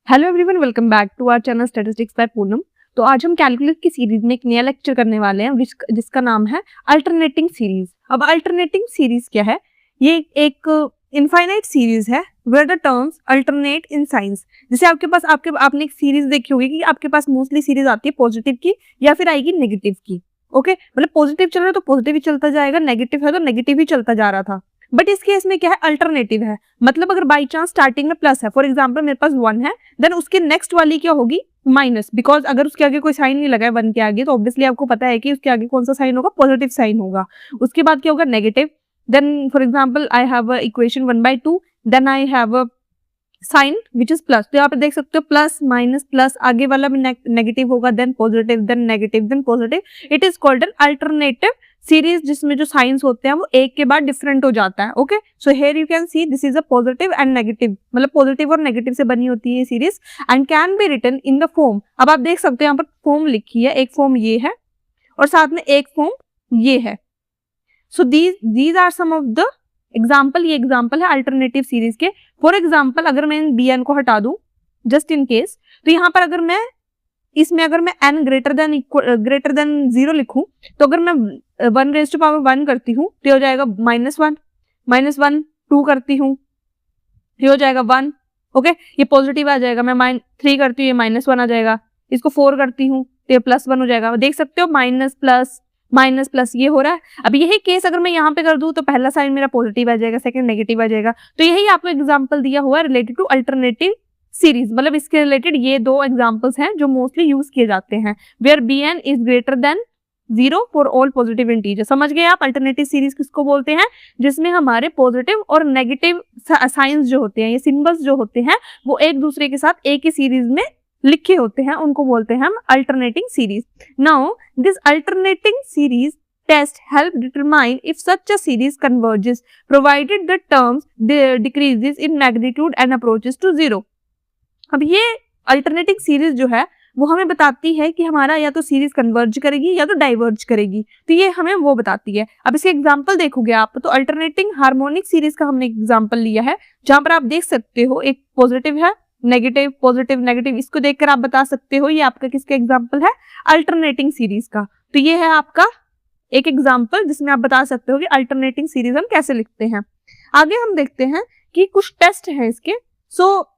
Hello everyone, welcome back to our channel statistics by Poonam. तो आज हम कैलकुलस की सीरीज में एक नया लेक्चर करने वाले हैं जिसका नाम है अल्टरनेटिंग सीरीज। अब अल्टरनेटिंग सीरीज क्या है? ये एक इनफाइनाइट सीरीज है where the terms alternate in signs. जैसे आपने एक सीरीज देखी होगी कि आपके पास मोस्टली सीरीज आती है पॉजिटिव की या फिर आएगी नेगेटिव की। ओके, मतलब पॉजिटिव चल रहा है तो पॉजिटिव ही चलता जाएगा, नेगेटिव है तो नेगेटिव ही चलता जा रहा था। बट इस केस में क्या है, अल्टरनेटिव है। मतलब अगर बाई चांस स्टार्टिंग में प्लस है, फॉर एग्जाम्पल मेरे पास 1 है, देन उसके नेक्स्ट वाली क्या होगी, माइनस। बिकॉज अगर उसके आगे कोई साइन नहीं लगा है 1 के आगे, तो ऑब्वियसली आपको पता है कि उसके आगे कौन सा साइन होगा, पॉजिटिव साइन होगा। उसके बाद क्या होगा, negative. Then for example I have a equation 1/2, then I have a sign which is plus. तो यहाँ पे देख सकते हो प्लस माइनस प्लस, आगे वाला भी नेगेटिव होगा, then positive, then negative, then positive. It is called an alternative series, जिसमें जो साइंस होते हैं वो एक के बाद डिफरेंट हो जाता है। Okay, so here you can see this is a positive and negative, मतलब पॉजिटिव और नेगेटिव से बनी होती है ये series and can be written in the form. अब आप देख सकते हो यहाँ पर फॉर्म लिखी है, एक फॉर्म ये है और साथ में एक फॉर्म ये है। So these are some of the example. ये एग्जाम्पल है अल्टरनेटिव सीरीज के। फॉर एग्जाम्पल अगर मैं बी एन को हटा दूं जस्ट इन केस, तो यहाँ पर अगर मैं n ग्रेटर देन 0 लिखूं, तो अगर मैं 1 करती हूँ तो हो जाएगा -1 2 करती हूँ ये हो जाएगा 1। ओके, ये पॉजिटिव आ जाएगा। मैं 3 करती हूँ, ये -1 आ जाएगा। इसको 4 करती हूँ तो ये +1 हो जाएगा। देख सकते हो माइनस प्लस ये हो रहा है। अब यही केस अगर मैं यहाँ पे कर दूं तो पहला साइन मेरा पॉजिटिव आ जाएगा, सेकंड नेगेटिव आ जाएगा। तो यही आपको एग्जांपल दिया हुआ है रिलेटेड टू अल्टरनेटिव सीरीज। मतलब इसके रिलेटेड ये 2 एग्जांपल्स हैं जो मोस्टली यूज किए जाते हैं, where bn is greater than 0 for all positive integer. समझ गए आप अल्टरनेटिव सीरीज किसको बोलते हैं? जिसमें हमारे पॉजिटिव और नेगेटिव साइंस जो होते हैं, ये सिंबल्स जो होते हैं, वो एक दूसरे के साथ एक ही सीरीज में लिखे होते हैं, उनको बोलते हैं हम alternating series. Now this alternating series test help determine if such a series converges provided the terms decreases in magnitude and approaches to 0। अब ये अल्टरनेटिंग सीरीज जो है वो हमें बताती है कि हमारा या तो सीरीज कन्वर्ज करेगी या तो डाइवर्ज करेगी, तो ये हमें वो बताती है। अब इसके एग्जांपल देखोगे आप तो अल्टरनेटिंग हार्मोनिक सीरीज का हमने एग्जांपल लिया है, जहां पर आप देख सकते हो एक पॉजिटिव है, नेगेटिव, पॉजिटिव, नेगेटिव। इसको देखकर आप बता सकते हो ये आपका किसका एग्जाम्पल है, अल्टरनेटिंग सीरीज का। तो ये है आपका एक एग्जाम्पल जिसमें आप बता सकते हो कि अल्टरनेटिंग सीरीज हम कैसे लिखते हैं। आगे हम देखते हैं कि कुछ टेस्ट है इसके। सो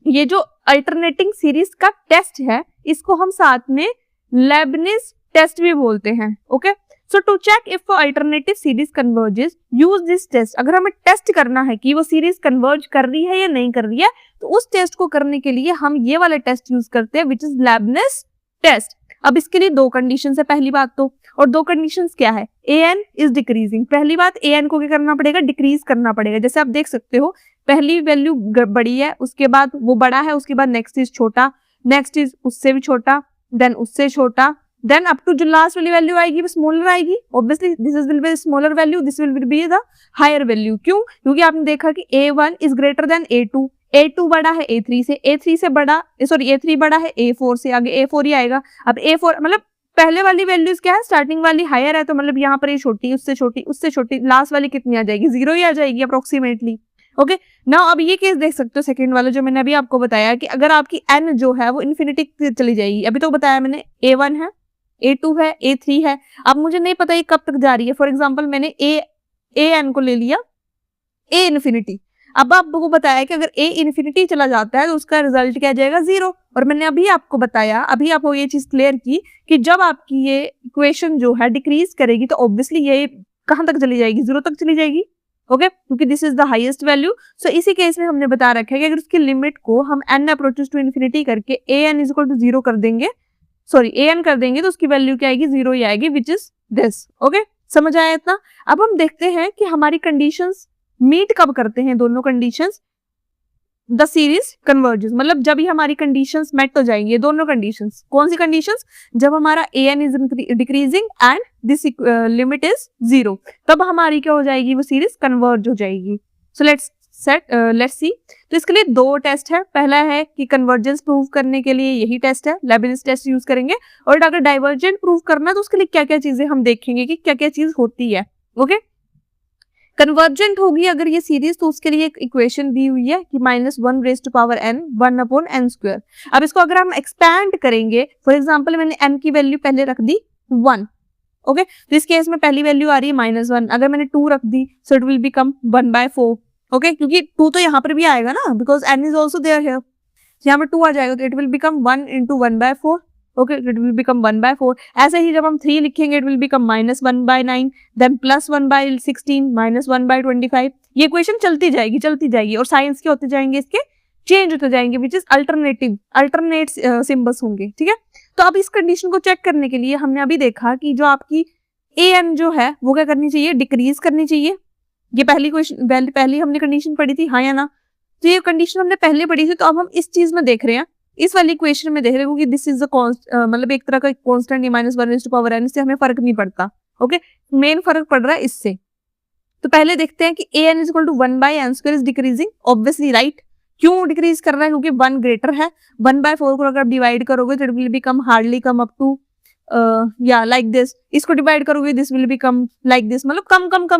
ये जो अल्टरनेटिंग सीरीज का टेस्ट है इसको हम साथ में लेबनिज टेस्ट भी बोलते हैं। Okay, so to check if alternative series converges use this test. अगर हमें टेस्ट करना है कि वो सीरीज कन्वर्ज कर रही है या नहीं कर रही है, तो उस टेस्ट को करने के लिए हम ये वाला टेस्ट यूज करते हैं विच इज लेबनिज टेस्ट। अब इसके लिए 2 कंडीशन है पहली बात तो, और 2 कंडीशंस क्या है, an इज डिक्रीजिंग। पहली बात an को क्या करना पड़ेगा, डिक्रीज करना पड़ेगा। जैसे आप देख सकते हो पहली वैल्यू बड़ी है, उसके बाद वो बड़ा है, उसके बाद नेक्स्ट इज छोटा, नेक्स्ट इज उससे भी छोटा, देन उससे छोटा, देन अप टू जो लास्ट वाली वैल्यू आएगी वो स्मॉलर आएगी। Obviously this is will be smaller value, this will be the higher value. क्यों? क्योंकि आपने देखा कि a1 is greater then a2, a2 बड़ा है a3 से, a3 से बड़ा सॉरी a3 बड़ा है a4 से, आगे a4 ही आएगा। अब a4 मतलब पहले वाली वैल्यूज क्या है, स्टार्टिंग वाली हायर है, तो मतलब यहाँ पर ये छोटी, उससे छोटी, उससे छोटी, लास्ट वाली कितनी आ जाएगी, 0 ही आ जाएगी अप्रोक्सीमेटली। ओके, नाउ अब ये केस देख सकते हो सेकंड वाला जो मैंने अभी आपको बताया कि अगर आपकी n जो है वो इन्फिनिटी चली जाएगी। अभी तो बताया मैंने a1 है, a2 है, a3 है। अब मुझे नहीं पता ये कब तक जा रही है। फॉर एग्जाम्पल मैंने an को ले लिया a इन्फिनिटी। अब आपको बताया कि अगर a इन्फिनिटी चला जाता है तो उसका रिजल्ट क्या जाएगा, 0। और मैंने अभी आपको बताया, अभी आपको ये चीज क्लियर की कि जब आपकी ये इक्वेशन जो है डिक्रीज करेगी तो ऑब्वियसली ये कहां तक चली जाएगी, 0 तक चली जाएगी। ओके, क्योंकि this is the highest value. So इसी केस में हमने बता रखा है कि अगर उसकी लिमिट को हम n अप्रोचेस टू इन्फिनिटी करके an इज इक्वल टू 0 कर देंगे, सॉरी an कर देंगे, तो उसकी वैल्यू क्या आएगी, 0 ही आएगी, विच इज दिस। ओके, समझ आया इतना? अब हम देखते हैं कि हमारी कंडीशंस मीट कब करते हैं, दोनों कंडीशंस द सीरीज कन्वर्जेस। मतलब जब ही हमारी कंडीशंस मेट हो जाएंगी, दोनों कंडीशंस। कौन सी कंडीशंस? जब हमारा an is decreasing and this limit is 0, तब हमारी क्या हो जाएगी, वो सीरीज कन्वर्ज हो जाएगी। So let's see. तो इसके लिए 2 टेस्ट है। पहला है कि कन्वर्जेंस प्रूव करने के लिए यही टेस्ट है, लेबनिज टेस्ट यूज करेंगे। और अगर डाइवर्जेंट प्रूव करना है तो उसके लिए क्या क्या चीजें हम देखेंगे कि क्या क्या चीज होती है। ओके, कन्वर्जेंट होगी अगर ये सीरीज, तो उसके लिए एक इक्वेशन दी हुई है कि -1 raise to power n 1/n square. अब इसको अगर हम एक्सपैंड करेंगे, फॉर एग्जांपल मैंने n की वैल्यू पहले रख दी 1, ओके, तो इस केस में पहली वैल्यू आ रही है -1, अगर मैंने 2 रख दी so it will become 1/4, okay, क्योंकि 2 तो यहाँ पर भी आएगा ना, because n is also there here, यहाँ पर 2 आ जाएगा, तो it will become 1 into 1/4, okay, it will become 1/4। ऐसे ही जब हम 3 लिखेंगे इट विल बिकम -1/9, देन +1/16, -1/25। ये इक्वेशन चलती जाएगी और साइंस के होते जाएंगे, इसके चेंज होते जाएंगे, विच इज अल्टरनेट सिंबल्स होंगे, ठीक है। तो अब इस कंडीशन को चेक करने के लिए हमने अभी देखा कि जो आपकी an जो है वो क्या करनी चाहिए, डिक्रीज करनी चाहिए। ये पहली हमने कंडीशन पढ़ी थी, हाँ या ना, तो ये कंडीशन हमने पहले पढ़ी थी, तो अब हम इस चीज में देख रहे हैं, इस वाली इक्वेशन में देख रहे हो कि दिस इज मतलब एक तरह का कांस्टेंट, -1/n, इससे हमें फर्क नहीं पड़ता, ओके, मेन फर्क पड़ रहा है इससे। तो पहले देखते हैं कि an = 1/n² is decreasing, obviously right. क्यों डिक्रीज कर रहा है, क्योंकि 1 ग्रेटर है। 1/4 को अगर आप डिवाइड करोगे तो it will become hardly come up to like this, इसको डिवाइड करोगे this will become like this, मतलब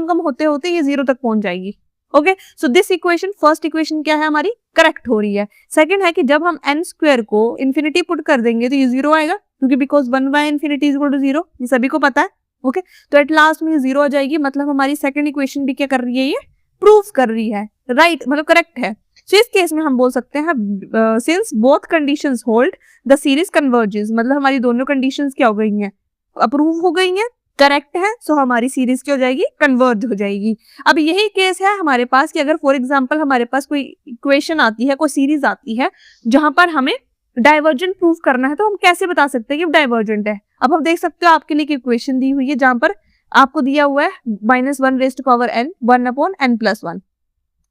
कम होते होते ये 0 तक पहुंच जाएगी, okay. So this equation, first equation क्या है हमारी, करेक्ट हो रही है। सेकंड है कि जब हम n² को इन्फिनिटी पुट कर देंगे तो ये 0 आएगा, क्योंकि बिकॉज 1/∞ = 0, ये सभी को पता है, ओके। तो एट लास्ट में ये 0 आ जाएगी, मतलब हमारी सेकंड इक्वेशन भी क्या कर रही है, ये प्रूव कर रही है, राइट, मतलब करेक्ट है। So, इस केस में हम बोल सकते हैं since both conditions hold the series converges, मतलब हमारी दोनों कंडीशंस क्या हो गई हैं, अप्रूव हो गई हैं, करेक्ट है, सो हमारी सीरीज क्या हो जाएगी, कन्वर्ज हो जाएगी। अब यही केस है हमारे पास कि अगर फॉर एग्जांपल हमारे पास कोई इक्वेशन आती है, कोई सीरीज आती है जहां पर हमें डाइवर्जेंट प्रूव करना है, तो हम कैसे बता सकते हैं कि डाइवर्जेंट है। अब हम देख सकते हो आपके लिए एक इक्वेशन दी हुई है जहां पर आपको दिया हुआ है -1/n 1/n+1।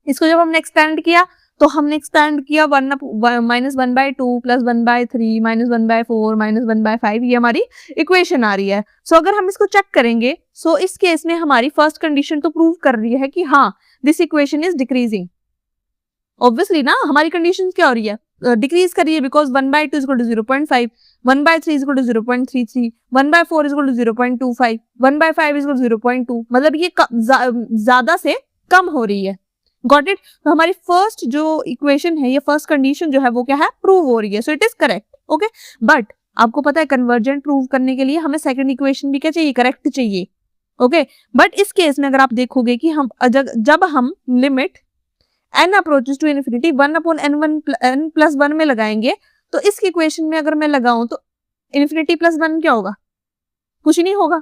इसको जब हमने एक्सपेंड किया तो हमने एक्सपेंड किया -1/2 + 1/3 -1/4 -1/5, ये हमारी इक्वेशन आ रही है। सो अगर हम इसको चेक करेंगे, सो इस केस में हमारी फर्स्ट कंडीशन तो प्रूव कर रही है कि हाँ this equation is decreasing, obviously ना, हमारी कंडीशन क्या हो रही है, डिक्रीज कर रही है, बिकॉज 1/2 = 0.5, 1/3 = 0.33, 1/4 = 0.25, 1/5 = 0.2, मतलब ये ज्यादा से कम हो रही है, गॉट इट। तो हमारी फर्स्ट जो इक्वेशन है, ये फर्स्ट कंडीशन जो है वो क्या है, प्रूव हो रही है, so it is correct, okay. But आपको पता है कन्वर्जेंट प्रूव करने के लिए हमें सेकंड इक्वेशन भी क्या चाहिए, करेक्ट चाहिए, ओके। बट इस केस में अगर आप देखोगे कि हम जब हम limit n approaches to infinity 1/n+1 में लगाएंगे, तो इस इक्वेशन में अगर मैं लगाऊं तो इन्फिनिटी +1 क्या होगा, कुछ नहीं होगा,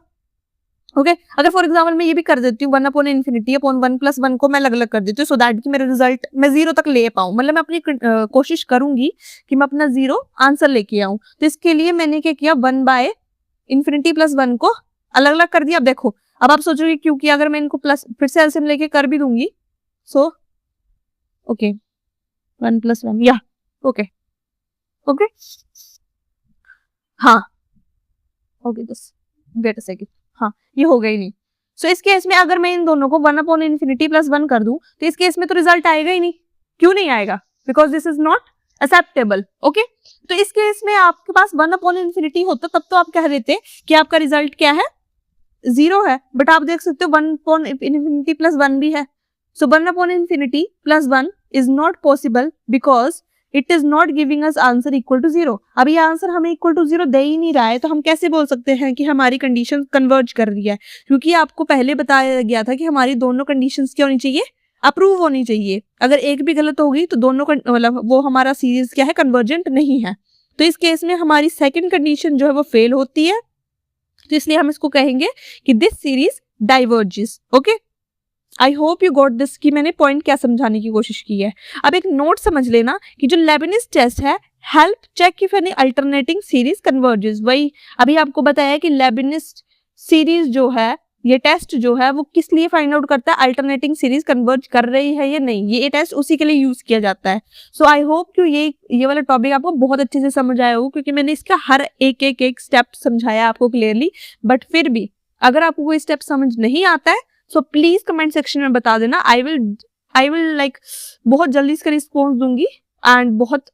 ओके। अगर फॉर एग्जाम्पल मैं ये भी कर देती हूँ 1/∞/1+1 को मैं अलग अलग कर देती हूँ, सो दैट कि मेरा रिजल्ट मैं 0 तक ले पाऊँ, मतलब मैं अपनी कोशिश करूंगी कि मैं अपना 0 आंसर लेके आऊं। तो इसके लिए मैंने क्या किया, 1/∞+1 को अलग अलग कर दिया। अब देखो, अब आप सोचोगे क्योंकि अगर मैं इनको प्लस फिर से एलसीएम लेके कर भी दूंगी, सो ओके 1+1 या ओके ओके हाँ ओके, बस वेट अ सेकंड, हाँ ये हो गई नहीं। सो इस केस में अगर मैं इन दोनों को 1/∞+1 कर दूं, तो इस केस में तो रिजल्ट आएगा ही नहीं। क्यों नहीं आएगा, because this is not acceptable, okay. तो इस केस में आपके पास 1/∞ होता तब तो आप कह देते कि आपका रिजल्ट क्या है, 0 है, बट आप देख सकते हो 1/∞+1 भी है। सो 1/∞+1 is not possible because it is not giving us answer equal to 0। अब ये आंसर हमें इक्वल टू 0 दे ही नहीं रहा है, तो हम कैसे बोल सकते हैं कि हमारी कंडीशन कन्वर्ज कर रही है, क्योंकि आपको पहले बताया गया था कि हमारी दोनों कंडीशंस क्या होनी चाहिए, अप्रूव होनी चाहिए। अगर एक भी गलत होगी तो दोनों मतलब वो हमारा सीरीज क्या है, कन्वर्जेंट नहीं है। तो इस केस में हमारी सेकेंड कंडीशन जो है वो फेल होती है, तो इसलिए हम इसको कहेंगे कि this series diverges, okay. I hope you got this कि मैंने पॉइंट क्या समझाने की कोशिश की है। अब एक नोट समझ लेना कि जो लेबनिज टेस्ट है, help check if any alternating series converges, वही अभी आपको बताया कि लेबनिज सीरीज जो है, ये टेस्ट जो है वो किस लिए फाइंड आउट करता है, अल्टरनेटिंग सीरीज कन्वर्ज कर रही है या नहीं, ये टेस्ट उसी के लिए यूज किया जाता है। सो आई होप कि ये वाला टॉपिक आपको बहुत अच्छे से समझ आया हो, क्योंकि मैंने इसका हर एक स्टेप समझाया आपको क्लियरली। बट फिर भी अगर आपको कोई स्टेप समझ नहीं आता है, सो प्लीज कमेंट सेक्शन में बता देना। आई विल लाइक बहुत जल्दी इसका रिस्पॉन्स दूंगी, एंड बहुत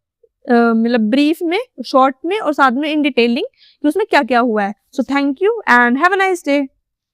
मतलब ब्रीफ में, शॉर्ट में और साथ में इन डिटेलिंग कि उसमें क्या क्या हुआ है। So thank you and have a nice day.